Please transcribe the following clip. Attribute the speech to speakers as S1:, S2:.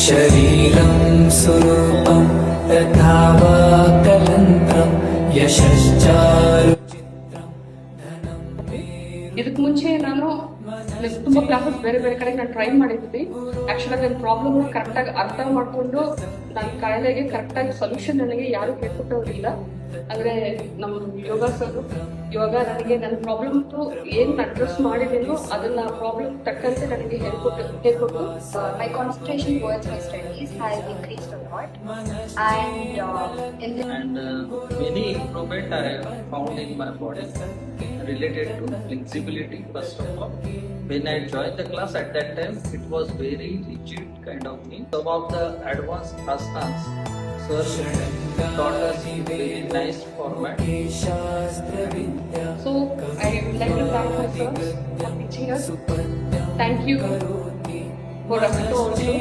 S1: शरीरं स्वरूपं तथा वा कलन्त्रं यशश्चारुचित्रं धनं
S2: ಇದಕ್ಕೆ ಮುಂಚೆ ನಾನು ತುಂಬ ಕ್ಲಾಸಸ್ ಬೇರೆ ಬೇರೆ ಕಡೆ ನಾನು ಟ್ರೈ ಮಾಡಿದ್ವಿ. ಆ್ಯಕ್ಚುಲಾಗಿ ನನ್ನ ಪ್ರಾಬ್ಲಮ್ ಕರೆಕ್ಟಾಗಿ ಅರ್ಥ ಮಾಡಿಕೊಂಡು ನನ್ನ ಕಾಯಿಲೆಗೆ ಕರೆಕ್ಟಾಗಿ ಸೊಲ್ಯೂಷನ್ ನನಗೆ ಯಾರು ಕೇಳ್ಕೊಟ್ಟವರಿಲ್ಲ. ಅಂದರೆ ನಮ್ಮ ಯೋಗ ಸರ್ ಇವಾಗ ನನಗೆ ನನ್ನ ಪ್ರಾಬ್ಲಮ್ ಏನು ಅಡ್ರೆಸ್ ಮಾಡಿದ್ದೀನೋ ಅದನ್ನ ಪ್ರಾಬ್ಲಮ್ ತಕ್ಕಂತೆ ನನಗೆ ಹೇಳ್ಕೊಟ್ಟು
S3: my concentration towards my studies has increased a lot, and
S4: many improvement I have found in my body related to flexibility. First of all, when I joined the class at that time, it was very rigid kind of thing. Some of the advanced asanas, sir taught us in very nice format.
S2: So I would like to thank my sir for teaching us. Thank you for Ramito also.